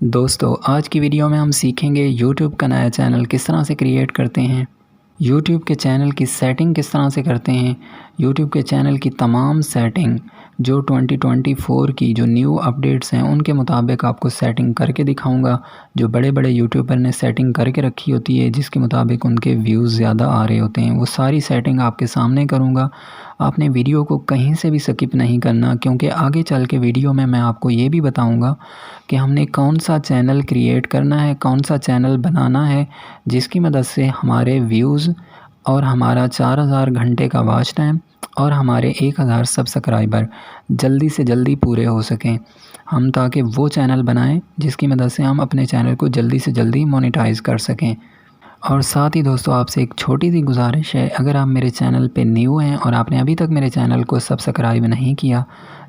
दोस्तों आज की वीडियो में हम सीखेंगे YouTube का नया चैनल किस तरह से क्रिएट करते हैं, YouTube के चैनल की सेटिंग किस तरह से करते हैं, YouTube के चैनल की तमाम सेटिंग जो 2024 की जो न्यू अपडेट्स हैं उनके मुताबिक आपको सेटिंग करके दिखाऊंगा। जो बड़े बड़े यूट्यूबर ने सेटिंग करके रखी होती है जिसके मुताबिक उनके व्यूज़ ज़्यादा आ रहे होते हैं, वो सारी सेटिंग आपके सामने करूँगा। आपने वीडियो को कहीं से भी स्किप नहीं करना, क्योंकि आगे चल के वीडियो में मैं आपको ये भी बताऊंगा कि हमने कौन सा चैनल क्रिएट करना है, कौन सा चैनल बनाना है जिसकी मदद से हमारे व्यूज़ और हमारा 4000 घंटे का वॉच टाइम और हमारे 1000 सब्सक्राइबर जल्दी से जल्दी पूरे हो सकें हम, ताकि वो चैनल बनाएं जिसकी मदद से हम अपने चैनल को जल्दी से जल्दी मोनेटाइज़ कर सकें। और साथ ही दोस्तों आपसे एक छोटी सी गुजारिश है, अगर आप मेरे चैनल पे न्यू हैं और आपने अभी तक मेरे चैनल को सब्सक्राइब नहीं किया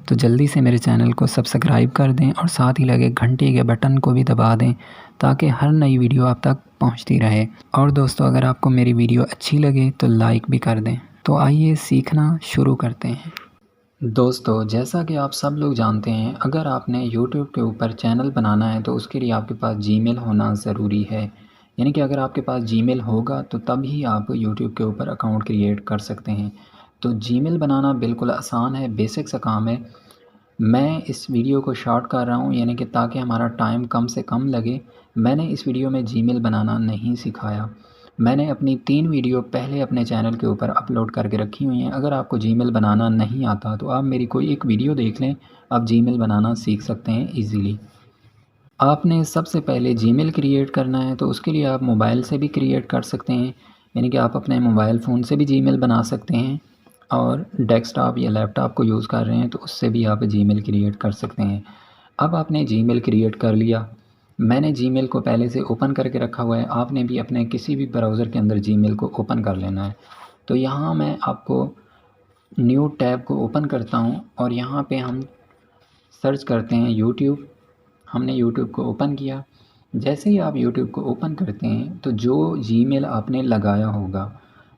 तो जल्दी से मेरे चैनल को सब्सक्राइब कर दें और साथ ही लगे घंटे के बटन को भी दबा दें ताकि हर नई वीडियो आप तक पहुंचती रहे। और दोस्तों अगर आपको मेरी वीडियो अच्छी लगे तो लाइक भी कर दें। तो आइए सीखना शुरू करते हैं। दोस्तों जैसा कि आप सब लोग जानते हैं, अगर आपने YouTube के ऊपर चैनल बनाना है तो उसके लिए आपके पास जीमेल होना ज़रूरी है। यानी कि अगर आपके पास जीमेल होगा तो तभी आप YouTube के ऊपर अकाउंट क्रिएट कर सकते हैं। तो जीमेल बनाना बिल्कुल आसान है, बेसिक सा काम है। मैं इस वीडियो को शॉर्ट कर रहा हूँ यानी कि ताकि हमारा टाइम कम से कम लगे। मैंने इस वीडियो में जीमेल बनाना नहीं सिखाया। मैंने अपनी 3 वीडियो पहले अपने चैनल के ऊपर अपलोड करके रखी हुई हैं। अगर आपको जीमेल बनाना नहीं आता तो आप मेरी कोई एक वीडियो देख लें, आप जीमेल बनाना सीख सकते हैं ईज़िली। आपने सबसे पहले जीमेल क्रिएट करना है तो उसके लिए आप मोबाइल से भी क्रिएट कर सकते हैं, यानी कि आप अपने मोबाइल फ़ोन से भी जीमेल बना सकते हैं और डेस्कटॉप या लैपटॉप को यूज़ कर रहे हैं तो उससे भी आप जीमेल क्रिएट कर सकते हैं। अब आपने जीमेल क्रिएट कर लिया, मैंने जीमेल को पहले से ओपन करके रखा हुआ है, आपने भी अपने किसी भी ब्राउज़र के अंदर जीमेल को ओपन कर लेना है। तो यहाँ मैं आपको न्यू टैब को ओपन करता हूँ और यहाँ पे हम सर्च करते हैं यूट्यूब। हमने यूट्यूब को ओपन किया। जैसे ही आप यूट्यूब को ओपन करते हैं तो जो जीमेल आपने लगाया होगा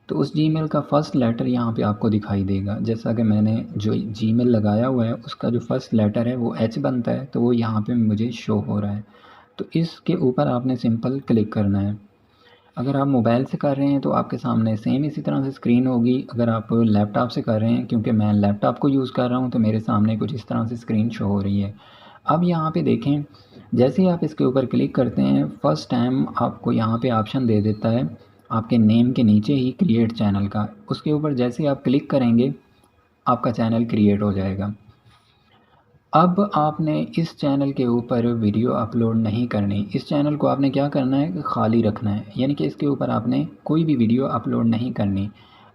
तो उस जीमेल का फ़र्स्ट लेटर यहाँ पे आपको दिखाई देगा। जैसा कि मैंने जो जीमेल लगाया हुआ है उसका जो फ़र्स्ट लेटर है वो एच बनता है, तो वो यहाँ पे मुझे शो हो रहा है। तो इसके ऊपर आपने सिंपल क्लिक करना है। अगर आप मोबाइल से कर रहे हैं तो आपके सामने सेम इसी तरह से स्क्रीन होगी। अगर आप लैपटॉप से कर रहे हैं, क्योंकि मैं लैपटॉप को यूज़ कर रहा हूँ तो मेरे सामने कुछ इस तरह से स्क्रीन शो हो रही है। अब यहाँ पे देखें, जैसे ही आप इसके ऊपर क्लिक करते हैं फ़र्स्ट टाइम आपको यहाँ पे ऑप्शन दे देता है आपके नेम के नीचे ही क्रिएट चैनल का। उसके ऊपर जैसे ही आप क्लिक करेंगे आपका चैनल क्रिएट हो जाएगा। अब आपने इस चैनल के ऊपर वीडियो अपलोड नहीं करनी। इस चैनल को आपने क्या करना है कि खाली रखना है, यानी कि इसके ऊपर आपने कोई भी वीडियो अपलोड नहीं करनी।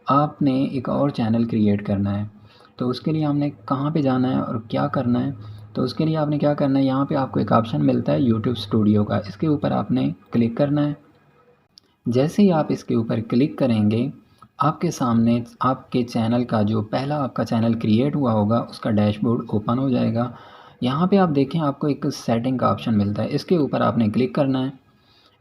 आपने एक और चैनल क्रिएट करना है। तो उसके लिए हमने कहाँ पे जाना है और क्या करना है, तो उसके लिए आपने क्या करना है, यहाँ पे आपको एक ऑप्शन मिलता है यूट्यूब स्टूडियो का, इसके ऊपर आपने क्लिक करना है। जैसे ही आप इसके ऊपर क्लिक करेंगे आपके सामने आपके चैनल का जो पहला आपका चैनल क्रिएट हुआ होगा उसका डैशबोर्ड ओपन हो जाएगा। यहाँ पे आप देखें आपको एक सेटिंग का ऑप्शन मिलता है, इसके ऊपर आपने क्लिक करना है।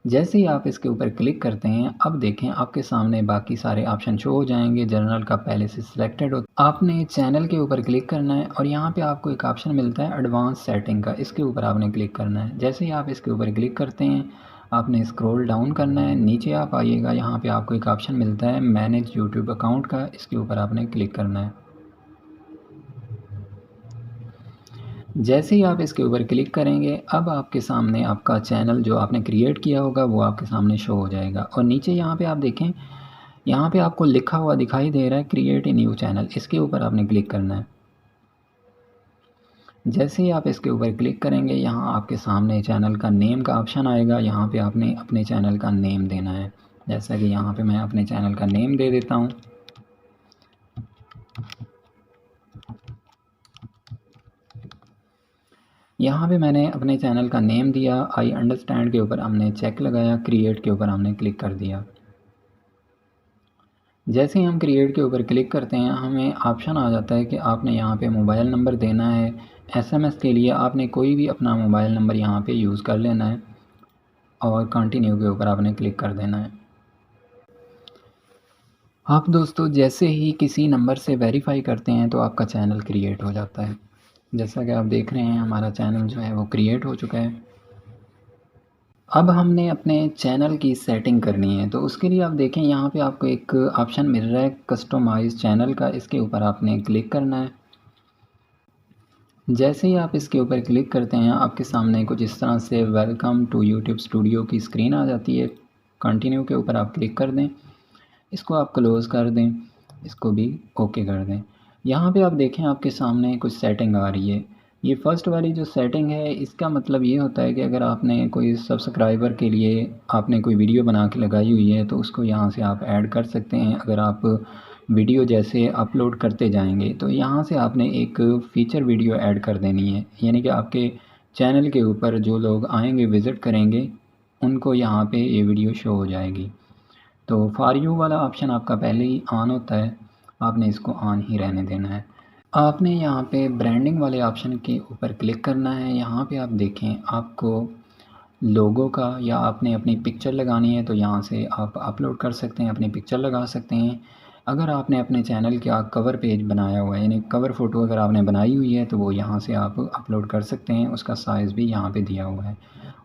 जैसे ही आप इसके ऊपर क्लिक करते हैं अब देखें आपके सामने बाकी सारे ऑप्शन शो हो जाएंगे। जनरल का पहले से सिलेक्टेड हो, आपने चैनल के ऊपर क्लिक करना है और यहाँ पे आपको एक ऑप्शन मिलता है एडवांस सेटिंग का, इसके ऊपर आपने क्लिक करना है। जैसे ही आप इसके ऊपर क्लिक करते हैं आपने स्क्रॉल डाउन करना है, नीचे आप आइएगा, यहाँ पे आपको एक ऑप्शन मिलता है मैनेज यूट्यूब अकाउंट का, इसके ऊपर आपने क्लिक करना है। जैसे ही आप इसके ऊपर क्लिक करेंगे अब आपके सामने आपका चैनल जो आपने क्रिएट किया होगा वो आपके सामने शो हो जाएगा। और नीचे यहाँ पे आप देखें, यहाँ पे आपको लिखा हुआ दिखाई दे रहा है क्रिएट ए न्यू चैनल, इसके ऊपर आपने क्लिक करना है। जैसे ही आप इसके ऊपर क्लिक करेंगे यहाँ आपके सामने चैनल का नेम का ऑप्शन आएगा, यहाँ पे आपने अपने चैनल का नेम देना है। जैसा कि यहाँ पे मैं अपने चैनल का नेम दे देता हूँ। यहाँ पे मैंने अपने चैनल का नेम दिया, आई अंडरस्टैंड के ऊपर हमने चेक लगाया, क्रिएट के ऊपर हमने क्लिक कर दिया। जैसे ही हम क्रिएट के ऊपर क्लिक करते हैं हमें ऑप्शन आ जाता है कि आपने यहाँ पे मोबाइल नंबर देना है। एसएमएस के लिए आपने कोई भी अपना मोबाइल नंबर यहाँ पे यूज़ कर लेना है और कंटिन्यू के ऊपर आपने क्लिक कर देना है। आप दोस्तों जैसे ही किसी नंबर से वेरीफाई करते हैं तो आपका चैनल क्रिएट हो जाता है। जैसा कि आप देख रहे हैं हमारा चैनल जो है वो क्रिएट हो चुका है। अब हमने अपने चैनल की सेटिंग करनी है, तो उसके लिए आप देखें यहाँ पे आपको एक ऑप्शन मिल रहा है कस्टमाइज़ चैनल का, इसके ऊपर आपने क्लिक करना है। जैसे ही आप इसके ऊपर क्लिक करते हैं आपके सामने कुछ इस तरह से वेलकम टू यूट्यूब स्टूडियो की स्क्रीन आ जाती है। कंटिन्यू के ऊपर आप क्लिक कर दें, इसको आप क्लोज़ कर दें, इसको भी ओके कर दें। यहाँ पे आप देखें आपके सामने कुछ सेटिंग आ रही है। ये फ़र्स्ट वाली जो सेटिंग है इसका मतलब ये होता है कि अगर आपने कोई सब्सक्राइबर के लिए आपने कोई वीडियो बना के लगाई हुई है तो उसको यहाँ से आप ऐड कर सकते हैं। अगर आप वीडियो जैसे अपलोड करते जाएंगे तो यहाँ से आपने एक फ़ीचर वीडियो ऐड कर देनी है, यानी कि आपके चैनल के ऊपर जो लोग आएंगे विज़िट करेंगे उनको यहाँ पे ये वीडियो शो हो जाएगी। तो फॉर यू वाला ऑप्शन आपका पहले ही ऑन होता है, आपने इसको ऑन ही रहने देना है। आपने यहाँ पे ब्रांडिंग वाले ऑप्शन के ऊपर क्लिक करना है। यहाँ पे आप देखें आपको लोगो का या आपने अपनी पिक्चर लगानी है तो यहाँ से आप अपलोड कर सकते हैं, अपनी पिक्चर लगा सकते हैं। अगर आपने अपने चैनल का कवर पेज बनाया हुआ है यानी कवर फ़ोटो अगर आपने बनाई हुई है तो वो यहाँ से आप अपलोड कर सकते हैं, उसका साइज़ भी यहाँ पे दिया हुआ है।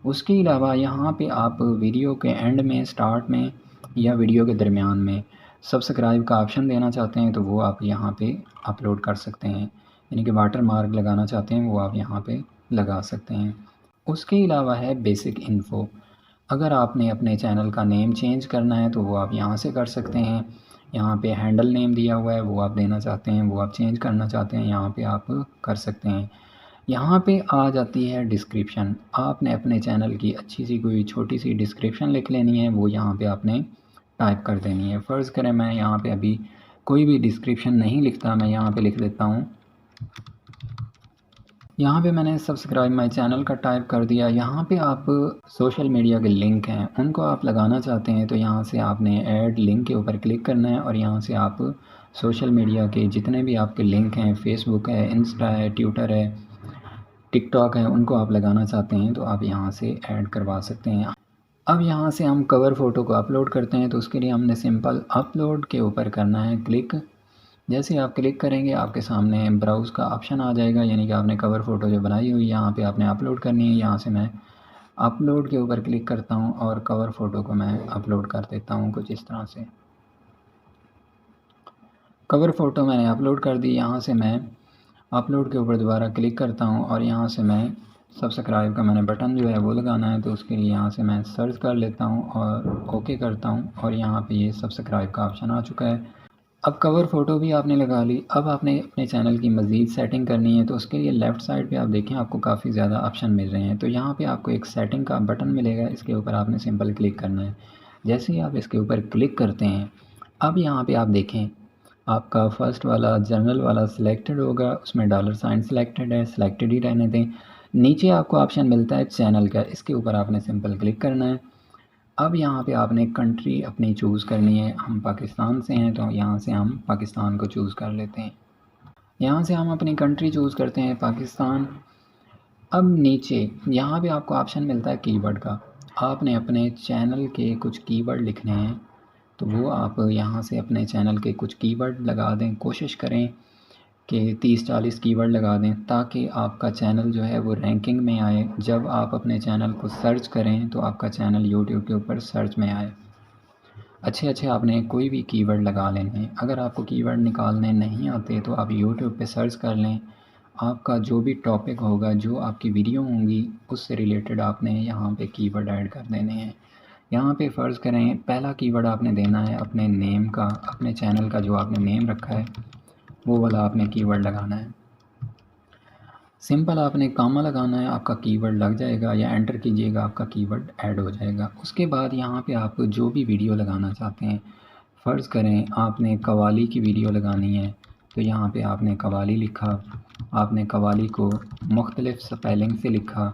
उसके अलावा यहाँ पे आप वीडियो के एंड में, स्टार्ट में या वीडियो के दरमियान में सब्सक्राइब का ऑप्शन देना चाहते हैं तो वो आप यहाँ पे अपलोड कर सकते हैं, यानी कि वाटर मार्क लगाना चाहते हैं वो आप यहाँ पे लगा सकते हैं। उसके अलावा है बेसिक इन्फ़ो, अगर आपने अपने चैनल का नेम चेंज करना है तो वो आप यहाँ से कर सकते हैं। यहाँ पे हैंडल नेम दिया हुआ है वो आप देना चाहते हैं, वो आप चेंज करना चाहते हैं, यहाँ पे आप कर सकते हैं। यहाँ पे आ जाती है डिस्क्रिप्शन, आपने अपने चैनल की अच्छी सी कोई छोटी सी डिस्क्रिप्शन लिख लेनी है, वो यहाँ पे आपने टाइप कर देनी है। फ़र्ज़ करें मैं यहाँ पे अभी कोई भी डिस्क्रिप्शन नहीं लिखता, मैं यहाँ पे लिख लेता हूँ, यहाँ पे मैंने सब्सक्राइब माय चैनल का टाइप कर दिया। यहाँ पे आप सोशल मीडिया के लिंक हैं उनको आप लगाना चाहते हैं तो यहाँ से आपने ऐड लिंक के ऊपर क्लिक करना है और यहाँ से आप सोशल मीडिया के जितने भी आपके लिंक हैं, फेसबुक है, इंस्टा है, ट्विटर है, टिकटॉक है, उनको आप लगाना चाहते हैं तो आप यहाँ से ऐड करवा सकते हैं। अब यहाँ से हम कवर फ़ोटो को अपलोड करते हैं तो उसके लिए हमने सिंपल अपलोड के ऊपर करना है क्लिक। जैसे ही आप क्लिक करेंगे आपके सामने ब्राउज़ का ऑप्शन आ जाएगा, यानी कि आपने कवर फ़ोटो जो बनाई हुई है यहाँ पे आपने अपलोड करनी है। यहाँ से मैं अपलोड के ऊपर क्लिक करता हूँ और कवर फ़ोटो को मैं अपलोड कर देता हूँ कुछ इस तरह से। कवर फ़ोटो मैंने अपलोड कर दी। यहाँ से मैं अपलोड के ऊपर दोबारा क्लिक करता हूँ और यहाँ से मैं सब्सक्राइब का मैंने बटन जो है वो लगाना है तो उसके लिए यहाँ से मैं सर्च कर लेता हूँ और ओके करता हूँ और यहाँ पे ये सब्सक्राइब का ऑप्शन आ चुका है। अब कवर फ़ोटो भी आपने लगा ली। अब आपने अपने चैनल की मज़ीद सेटिंग करनी है तो उसके लिए लेफ़्ट साइड पे आप देखें आपको काफ़ी ज़्यादा ऑप्शन मिल रहे हैं, तो यहाँ पे आपको एक सेटिंग का बटन मिलेगा, इसके ऊपर आपने सिंपल क्लिक करना है। जैसे ही आप इसके ऊपर क्लिक करते हैं अब यहाँ पे आप देखें आपका फ़र्स्ट वाला जनरल वाला सिलेक्टेड होगा, उसमें डॉलर साइन सिलेक्टेड है, सिलेक्टेड ही रहने दें। नीचे आपको ऑप्शन मिलता है चैनल का, इसके ऊपर आपने सिंपल क्लिक करना है। अब यहाँ पे आपने कंट्री अपनी चूज़ करनी है, हम पाकिस्तान से हैं तो यहाँ से हम पाकिस्तान को चूज़ कर लेते हैं। यहाँ से हम अपनी कंट्री चूज़ करते हैं पाकिस्तान। अब नीचे यहाँ पे आपको ऑप्शन मिलता है कीवर्ड का, आपने अपने चैनल के कुछ कीवर्ड लिखने हैं तो वो आप यहाँ से अपने चैनल के कुछ कीवर्ड लगा दें। कोशिश करें कि 30-40 कीवर्ड लगा दें ताकि आपका चैनल जो है वो रैंकिंग में आए। जब आप अपने चैनल को सर्च करें तो आपका चैनल यूट्यूब के ऊपर सर्च में आए। अच्छे आपने कोई भी कीवर्ड लगा लेने हैं। अगर आपको कीवर्ड निकालने नहीं आते तो आप यूट्यूब पे सर्च कर लें, आपका जो भी टॉपिक होगा, जो आपकी वीडियो होंगी उससे रिलेटेड आपने यहाँ पे कीवर्ड ऐड कर देने हैं। यहाँ पे फ़र्ज़ करें पहला कीवर्ड आपने देना है अपने नेम का, अपने चैनल का जो आपने नेम रखा है वो वाला आपने कीवर्ड लगाना है। सिंपल आपने कामा लगाना है, आपका कीवर्ड लग जाएगा या एंटर कीजिएगा, आपका कीवर्ड ऐड हो जाएगा। उसके बाद यहाँ पे आप जो भी वीडियो लगाना चाहते हैं, फ़र्ज़ करें आपने कव्वाली की वीडियो लगानी है तो यहाँ पे आपने कव्वाली लिखा, आपने कव्वाली को मुख्तलिफ़ स्पेलिंग से लिखा।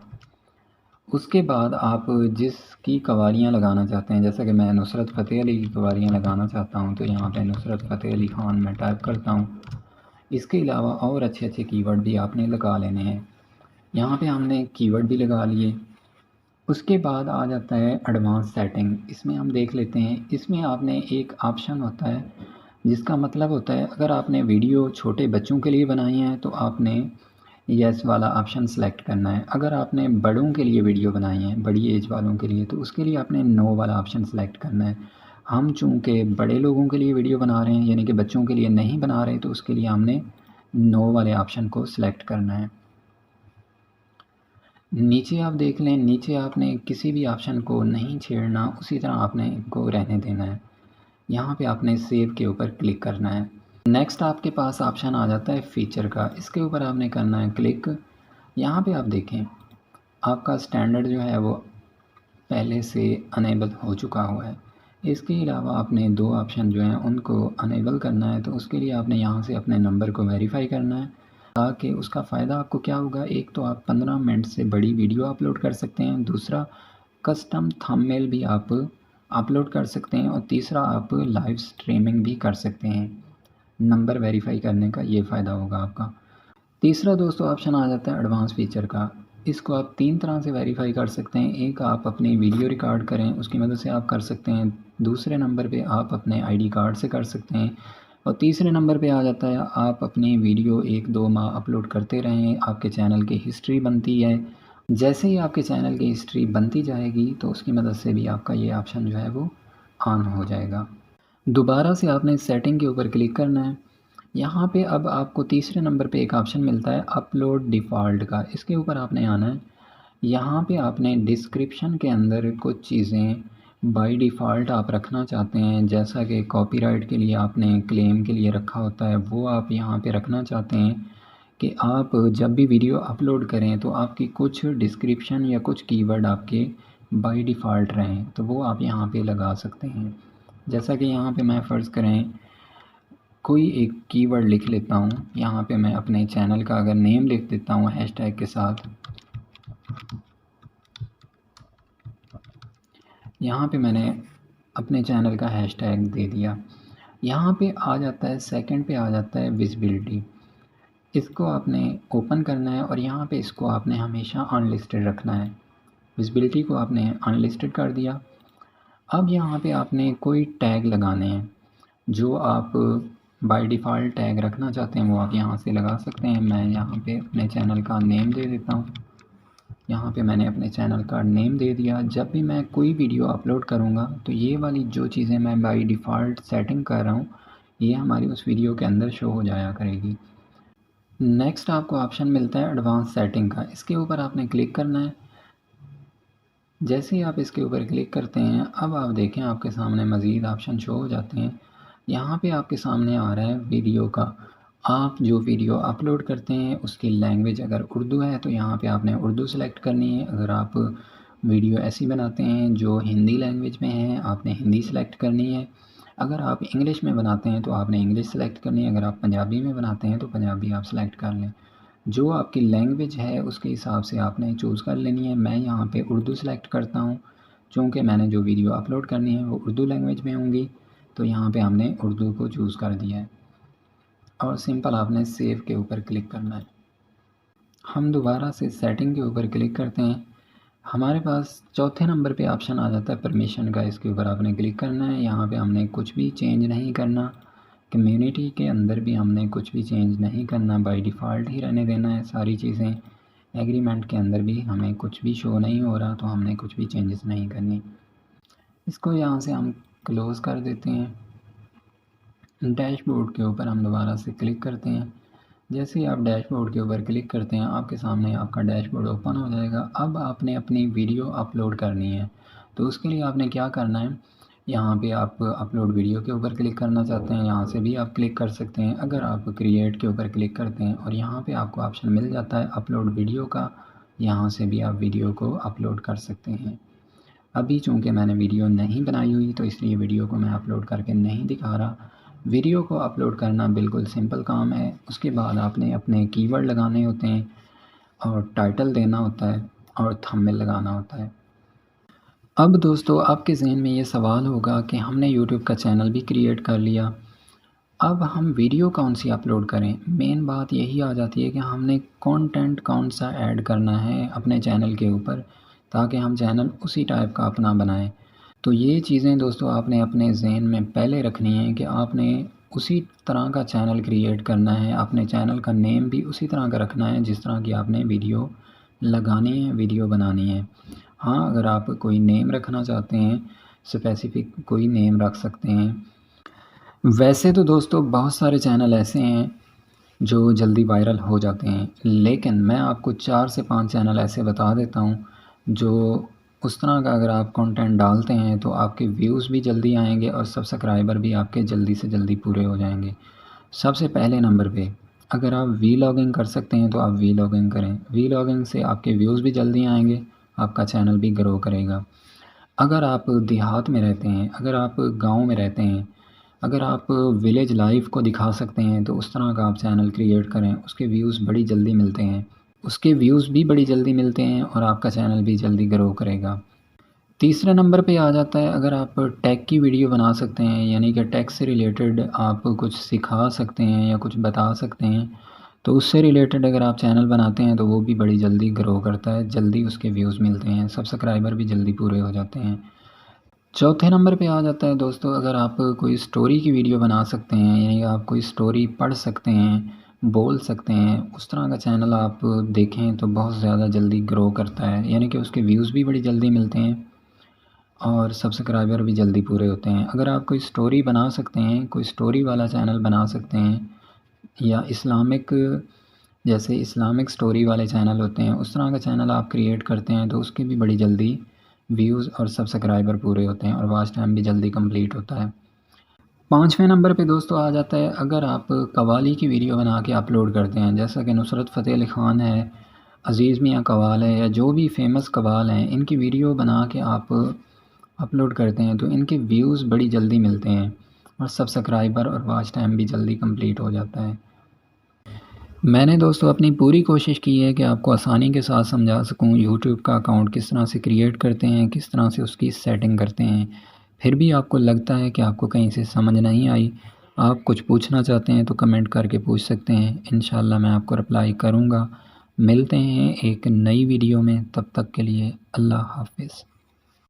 उसके बाद आप जिसकी कव्वालियाँ लगाना चाहते हैं, जैसा कि मैं नुसरत फ़तेह अली की कव्वालियाँ लगाना चाहता हूँ तो यहाँ पे नुसरत फ़तेह अली ख़ान मैं टाइप करता हूँ। इसके अलावा और अच्छे कीवर्ड भी आपने लगा लेने हैं। यहाँ पे हमने कीवर्ड भी लगा लिए। उसके बाद आ जाता है एडवांस सेटिंग, इसमें हम देख लेते हैं। इसमें आपने एक ऑप्शन होता है जिसका मतलब होता है अगर आपने वीडियो छोटे बच्चों के लिए बनाई है तो आपने येस वाला ऑप्शन सेलेक्ट करना है। अगर आपने बड़ों के लिए वीडियो बनाई है, बड़ी एज वालों के लिए, तो उसके लिए आपने नो वाला ऑप्शन सेलेक्ट करना है। हम चूँकि बड़े लोगों के लिए वीडियो बना रहे हैं, यानी कि बच्चों के लिए नहीं बना रहे, तो उसके लिए हमने नो वाले ऑप्शन को सिलेक्ट करना है। नीचे आप देख लें, नीचे आपने किसी भी ऑप्शन को नहीं छेड़ना, उसी तरह आपने इनको रहने देना है। यहाँ पे आपने सेव के ऊपर क्लिक करना है। नेक्स्ट आपके पास ऑप्शन आ जाता है फ़ीचर का, इसके ऊपर आपने करना है क्लिक। यहाँ पे आप देखें आपका स्टैंडर्ड जो है वो पहले से अनेबल हो चुका हुआ है। इसके अलावा आपने दो ऑप्शन जो हैं उनको अनेबल करना है, तो उसके लिए आपने यहाँ से अपने नंबर को वेरीफाई करना है, ताकि उसका फ़ायदा आपको क्या होगा, एक तो आप 15 मिनट से बड़ी वीडियो अपलोड कर सकते हैं, दूसरा कस्टम थंबनेल भी आप अपलोड कर सकते हैं, और तीसरा आप लाइव स्ट्रीमिंग भी कर सकते हैं। नंबर वेरीफाई करने का ये फ़ायदा होगा आपका। तीसरा दोस्तों ऑप्शन आ जाता है एडवांस फ़ीचर का। इसको आप 3 तरह से वेरीफ़ाई कर सकते हैं। एक, आप अपनी वीडियो रिकॉर्ड करें, उसकी मदद से आप कर सकते हैं। दूसरे नंबर पे आप अपने आईडी कार्ड से कर सकते हैं, और तीसरे नंबर पे आ जाता है आप अपनी वीडियो 1-2 माह अपलोड करते रहें, आपके चैनल की हिस्ट्री बनती है। जैसे ही आपके चैनल की हिस्ट्री बनती जाएगी, तो उसकी मदद से भी आपका ये ऑप्शन जो है वो ऑन हो जाएगा। दोबारा से आपने सेटिंग के ऊपर क्लिक करना है। यहाँ पे अब आपको तीसरे नंबर पे एक ऑप्शन मिलता है अपलोड डिफ़ॉल्ट का, इसके ऊपर आपने आना है। यहाँ पे आपने डिस्क्रिप्शन के अंदर कुछ चीज़ें बाय डिफ़ॉल्ट आप रखना चाहते हैं, जैसा कि कॉपीराइट के लिए आपने क्लेम के लिए रखा होता है, वो आप यहाँ पे रखना चाहते हैं कि आप जब भी वीडियो अपलोड करें तो आपकी कुछ डिस्क्रिप्शन या कुछ कीवर्ड आपके बाय डिफ़ॉल्ट रहें, तो वो आप यहाँ पे लगा सकते हैं। जैसा कि यहाँ पे मैं फ़र्ज़ करें कोई एक कीवर्ड लिख लेता हूँ, यहाँ पे मैं अपने चैनल का अगर नेम लिख देता हूँ हैशटैग के साथ, यहाँ पे मैंने अपने चैनल का हैशटैग दे दिया। यहाँ पे आ जाता है, सेकंड पे आ जाता है विजिबिलिटी। इसको आपने ओपन करना है, और यहाँ पे इसको आपने हमेशा अनलिस्टेड रखना है। विजिबिलिटी को आपने अनलिस्टेड कर दिया। अब यहाँ पे आपने कोई टैग लगाने हैं, जो आप बाय डिफ़ॉल्ट टैग रखना चाहते हैं वो आप यहाँ से लगा सकते हैं। मैं यहाँ पे अपने चैनल का नेम दे देता हूँ। यहाँ पे मैंने अपने चैनल का नेम दे दिया। जब भी मैं कोई वीडियो अपलोड करूँगा, तो ये वाली जो चीज़ें मैं बाय डिफ़ॉल्ट सेटिंग कर रहा हूँ, ये हमारी उस वीडियो के अंदर शो हो जाया करेगी। नेक्स्ट आपको ऑप्शन मिलता है एडवांस सेटिंग का, इसके ऊपर आपने क्लिक करना है। जैसे ही आप इसके ऊपर क्लिक करते हैं, अब आप देखें आपके सामने मज़ीद ऑप्शन शो हो जाते हैं। यहाँ पे आपके सामने आ रहा है वीडियो का। आप जो वीडियो अपलोड करते हैं उसकी लैंग्वेज अगर उर्दू है, तो यहाँ पे आपने उर्दू सेलेक्ट करनी है। अगर आप वीडियो ऐसी बनाते हैं जो हिंदी लैंग्वेज में है, आपने हिंदी सेलेक्ट करनी है। अगर आप इंग्लिश में बनाते हैं तो आपने इंग्लिश सेलेक्ट करनी है। अगर आप पंजाबी में बनाते हैं तो पंजाबी आप सेलेक्ट कर लें। जो आपकी लैंग्वेज है उसके हिसाब से आपने चूज़ कर लेनी है। मैं यहाँ पे उर्दू सेलेक्ट करता हूँ, चूँकि मैंने जो वीडियो अपलोड करनी है वो उर्दू लैंग्वेज में होंगी, तो यहाँ पे हमने उर्दू को चूज़ कर दिया है, और सिंपल आपने सेव के ऊपर क्लिक करना है। हम दोबारा से सेटिंग के ऊपर क्लिक करते हैं। हमारे पास चौथे नंबर पे ऑप्शन आ जाता है परमिशन का, इसके ऊपर आपने क्लिक करना है। यहाँ पे हमने कुछ भी चेंज नहीं करना, कम्युनिटी के अंदर भी हमने कुछ भी चेंज नहीं करना, बाय डिफ़ॉल्ट ही रहने देना है सारी चीज़ें। एग्रीमेंट के अंदर भी हमें कुछ भी शो नहीं हो रहा, तो हमने कुछ भी चेंजेस नहीं करनी। इसको यहाँ से हम क्लोज़ कर देते हैं। डैशबोर्ड के ऊपर हम दोबारा से क्लिक करते हैं। जैसे ही आप डैशबोर्ड के ऊपर क्लिक करते हैं, आपके सामने आपका डैशबोर्ड ओपन हो जाएगा। अब आपने अपनी वीडियो अपलोड करनी है, तो उसके लिए आपने क्या करना है, यहाँ पे आप अपलोड वीडियो के ऊपर क्लिक करना चाहते हैं, यहाँ से भी आप क्लिक कर सकते हैं। अगर आप क्रिएट के ऊपर क्लिक करते हैं और यहाँ पे आपको ऑप्शन मिल जाता है अपलोड वीडियो का, यहाँ से भी आप वीडियो को अपलोड कर सकते हैं। अभी चूँकि मैंने वीडियो नहीं बनाई हुई, तो इसलिए वीडियो को मैं अपलोड करके नहीं दिखा रहा। वीडियो को अपलोड करना बिल्कुल सिंपल काम है। उसके बाद आपने अपने कीवर्ड लगाने होते हैं, और टाइटल देना होता है, और थंबनेल लगाना होता है। अब दोस्तों आपके ज़हन में ये सवाल होगा कि हमने यूट्यूब का चैनल भी क्रिएट कर लिया, अब हम वीडियो कौन सी अपलोड करें। मेन बात यही आ जाती है कि हमने कंटेंट कौन सा ऐड करना है अपने चैनल के ऊपर, ताकि हम चैनल उसी टाइप का अपना बनाएं। तो ये चीज़ें दोस्तों आपने अपने ज़हन में पहले रखनी है कि आपने उसी तरह का चैनल क्रिएट करना है। अपने चैनल का नेम भी उसी तरह का रखना है जिस तरह की आपने वीडियो लगानी है, वीडियो बनानी है। हाँ, अगर आप कोई नेम रखना चाहते हैं, स्पेसिफ़िक कोई नेम रख सकते हैं। वैसे तो दोस्तों बहुत सारे चैनल ऐसे हैं जो जल्दी वायरल हो जाते हैं, लेकिन मैं आपको 4 से 5 चैनल ऐसे बता देता हूँ जो उस तरह का अगर आप कंटेंट डालते हैं तो आपके व्यूज़ भी जल्दी आएंगे और सब्सक्राइबर भी आपके जल्दी से जल्दी पूरे हो जाएंगे। सबसे पहले नंबर पे अगर आप वीलॉगिंग कर सकते हैं तो आप वीलॉगिंग करें। वीलॉगिंग से आपके व्यूज़ भी जल्दी आएंगे, आपका चैनल भी ग्रो करेगा। अगर आप देहात में रहते हैं, अगर आप गाँव में रहते हैं, अगर आप विलेज लाइफ को दिखा सकते हैं तो उस तरह का आप चैनल क्रिएट करें। उसके व्यूज़ बड़ी जल्दी मिलते हैं, उसके व्यूज़ भी बड़ी जल्दी मिलते हैं और आपका चैनल भी जल्दी ग्रो करेगा। तीसरे नंबर पे आ जाता है अगर आप टेक की वीडियो बना सकते हैं, यानी कि टेक से रिलेटेड आप कुछ सिखा सकते हैं या कुछ बता सकते हैं, तो उससे रिलेटेड अगर आप चैनल बनाते हैं तो वो भी बड़ी जल्दी ग्रो करता है, जल्दी उसके व्यूज़ मिलते हैं, सब्सक्राइबर भी जल्दी पूरे हो जाते हैं। चौथे नंबर पे आ जाता है दोस्तों अगर आप कोई स्टोरी की वीडियो बना सकते हैं, यानी आप कोई स्टोरी पढ़ सकते हैं, बोल सकते हैं, उस तरह का चैनल आप देखें तो बहुत ज़्यादा जल्दी ग्रो करता है, यानी कि उसके व्यूज़ भी बड़ी जल्दी मिलते हैं और सब्सक्राइबर भी जल्दी पूरे होते हैं। अगर आप कोई स्टोरी बना सकते हैं, कोई स्टोरी वाला चैनल बना सकते हैं या इस्लामिक, जैसे इस्लामिक स्टोरी वाले चैनल होते हैं, उस तरह का चैनल आप क्रिएट करते हैं तो उसके भी बड़ी जल्दी व्यूज़ और सब्सक्राइबर पूरे होते हैं और वॉच टाइम भी जल्दी कंप्लीट होता है। पाँचवें नंबर पे दोस्तों आ जाता है अगर आप कव्वाली की वीडियो बना के अपलोड करते हैं, जैसा कि नुसरत फ़तेह अली ख़ान है, अज़ीज़ मियाँ कव्वाल है, या जो भी फ़ेमस कव्वाल हैं, इनकी वीडियो बना के आप अपलोड करते हैं तो इनके व्यूज़ बड़ी जल्दी मिलते हैं और सब्सक्राइबर और वॉच टाइम भी जल्दी कंप्लीट हो जाता है। मैंने दोस्तों अपनी पूरी कोशिश की है कि आपको आसानी के साथ समझा सकूं यूट्यूब का अकाउंट किस तरह से क्रिएट करते हैं, किस तरह से उसकी सेटिंग करते हैं। फिर भी आपको लगता है कि आपको कहीं से समझ नहीं आई, आप कुछ पूछना चाहते हैं तो कमेंट करके पूछ सकते हैं। इंशाल्लाह मैं आपको रिप्लाई करूँगा। मिलते हैं एक नई वीडियो में, तब तक के लिए अल्लाह हाफ़िज़।